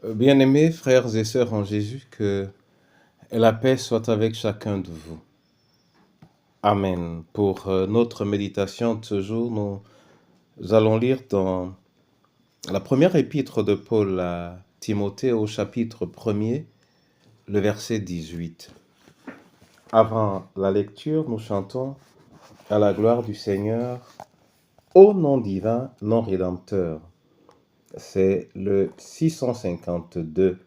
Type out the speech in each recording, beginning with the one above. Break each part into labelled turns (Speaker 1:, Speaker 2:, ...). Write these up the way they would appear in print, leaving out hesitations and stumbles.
Speaker 1: Bien-aimés frères et sœurs en Jésus, que la paix soit avec chacun de vous. Amen. Pour notre méditation de ce jour, nous allons lire dans la première épître de Paul à Timothée au chapitre 1er, le verset 18. Avant la lecture, nous chantons à la gloire du Seigneur, ô nom divin, nom rédempteur. C'est le 652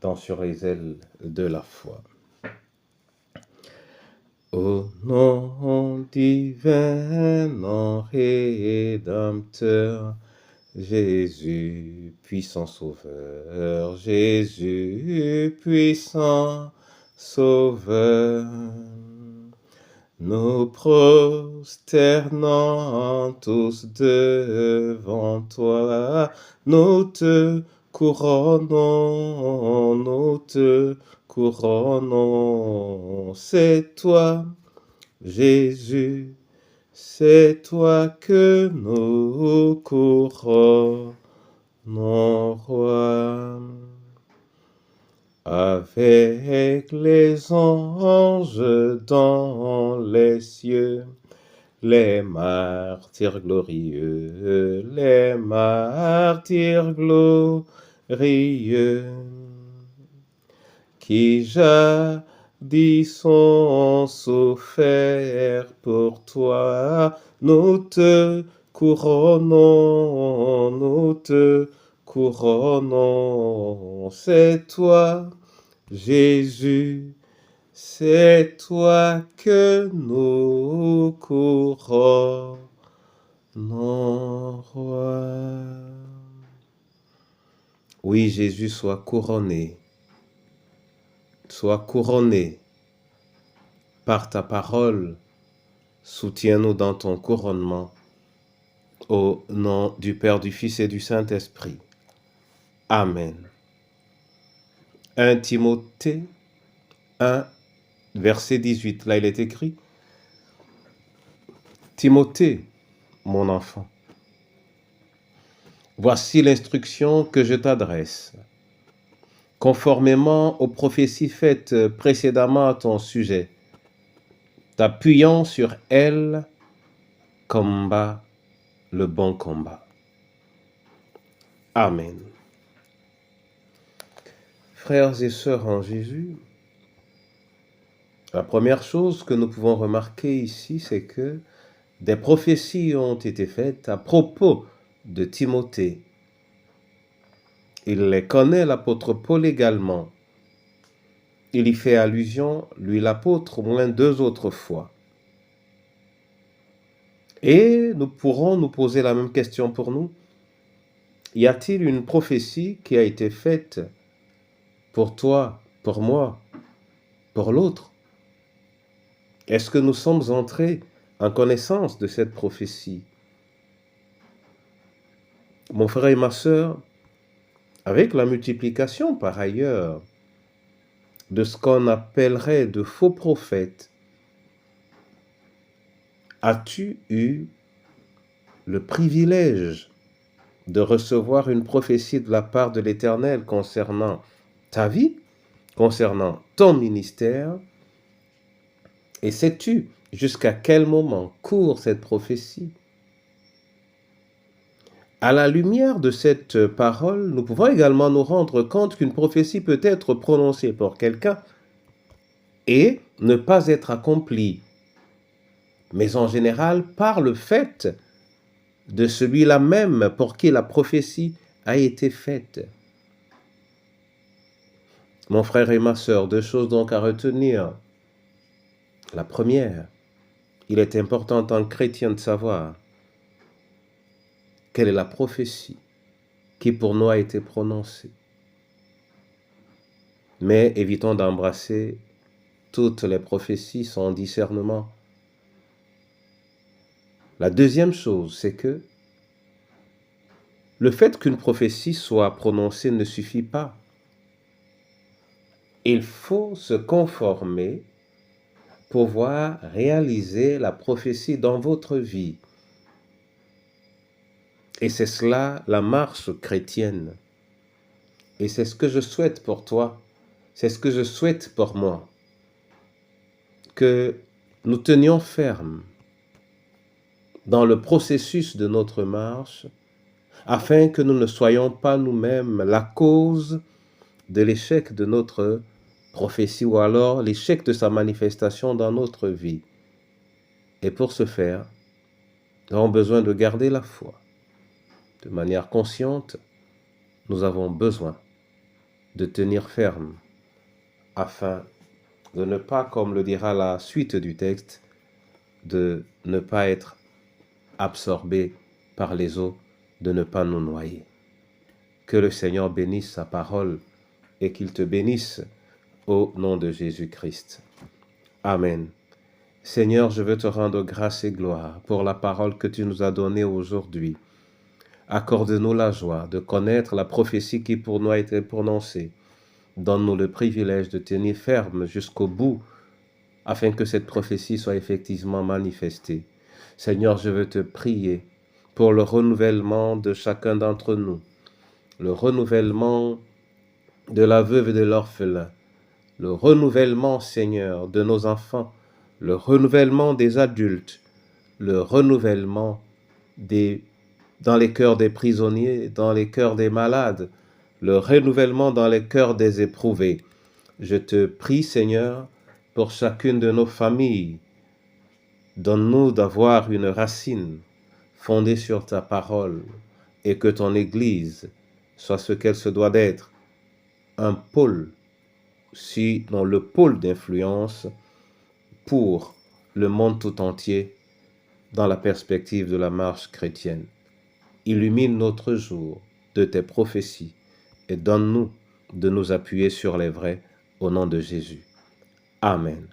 Speaker 1: dans Sur les ailes de la foi. Ô nom divin, nom rédempteur, Jésus, puissant sauveur, Jésus, puissant sauveur, nous prosternons tous devant toi, nous te couronnons, c'est toi, Jésus, c'est toi que nous couronnons, roi. Avec les anges dans les cieux, les martyrs glorieux, qui jadis ont souffert pour toi, nous te couronnons, c'est toi, Jésus, c'est toi que nous couronnons, roi. Oui, Jésus, sois couronné par ta parole. Soutiens-nous dans ton couronnement. Au nom du Père, du Fils et du Saint-Esprit. Amen. 1 Timothée 1, verset 18. Là, il est écrit: Timothée, mon enfant, voici l'instruction que je t'adresse, conformément aux prophéties faites précédemment à ton sujet, t'appuyant sur elles, combat le bon combat. Amen. Frères et sœurs en Jésus, la première chose que nous pouvons remarquer ici, c'est que des prophéties ont été faites à propos de Timothée. Il les connaît, l'apôtre Paul également. Il y fait allusion, lui l'apôtre, au moins 2 autres fois. Et nous pourrons nous poser la même question pour nous. Y a-t-il une prophétie qui a été faite pour toi, pour moi, pour l'autre? Est-ce que nous sommes entrés en connaissance de cette prophétie? Mon frère et ma sœur, avec la multiplication par ailleurs de ce qu'on appellerait de faux prophètes, as-tu eu le privilège de recevoir une prophétie de la part de l'Éternel concernant ta vie, concernant ton ministère? Et sais-tu jusqu'à quel moment court cette prophétie? À la lumière de cette parole, nous pouvons également nous rendre compte qu'une prophétie peut être prononcée pour quelqu'un et ne pas être accomplie, mais en général par le fait de celui-là même pour qui la prophétie a été faite. Mon frère et ma sœur, 2 choses donc à retenir. La première, il est important en tant que chrétien de savoir quelle est la prophétie qui pour nous a été prononcée. Mais évitons d'embrasser toutes les prophéties sans discernement. La deuxième chose, c'est que le fait qu'une prophétie soit prononcée ne suffit pas. Il faut se conformer pour pouvoir réaliser la prophétie dans votre vie. Et c'est cela la marche chrétienne. Et c'est ce que je souhaite pour toi, c'est ce que je souhaite pour moi, que nous tenions ferme dans le processus de notre marche, afin que nous ne soyons pas nous-mêmes la cause de l'échec de notre prophétie ou alors l'échec de sa manifestation dans notre vie. Et pour ce faire, nous avons besoin de garder la foi. De manière consciente, nous avons besoin de tenir ferme afin de ne pas, comme le dira la suite du texte, de ne pas être absorbé par les eaux, de ne pas nous noyer. Que le Seigneur bénisse sa parole et qu'il te bénisse au nom de Jésus-Christ. Amen. Seigneur, je veux te rendre grâce et gloire pour la parole que tu nous as donnée aujourd'hui. Accorde-nous la joie de connaître la prophétie qui pour nous a été prononcée. Donne-nous le privilège de tenir ferme jusqu'au bout, afin que cette prophétie soit effectivement manifestée. Seigneur, je veux te prier pour le renouvellement de chacun d'entre nous, le renouvellement de la veuve et de l'orphelin, le renouvellement, Seigneur, de nos enfants, le renouvellement des adultes, le renouvellement dans les cœurs des prisonniers, dans les cœurs des malades, le renouvellement dans les cœurs des éprouvés. Je te prie, Seigneur, pour chacune de nos familles. Donne-nous d'avoir une racine fondée sur ta parole et que ton Église soit ce qu'elle se doit d'être, un pôle, sinon le pôle d'influence pour le monde tout entier dans la perspective de la marche chrétienne. Illumine notre jour de tes prophéties et donne-nous de nous appuyer sur les vrais au nom de Jésus. Amen.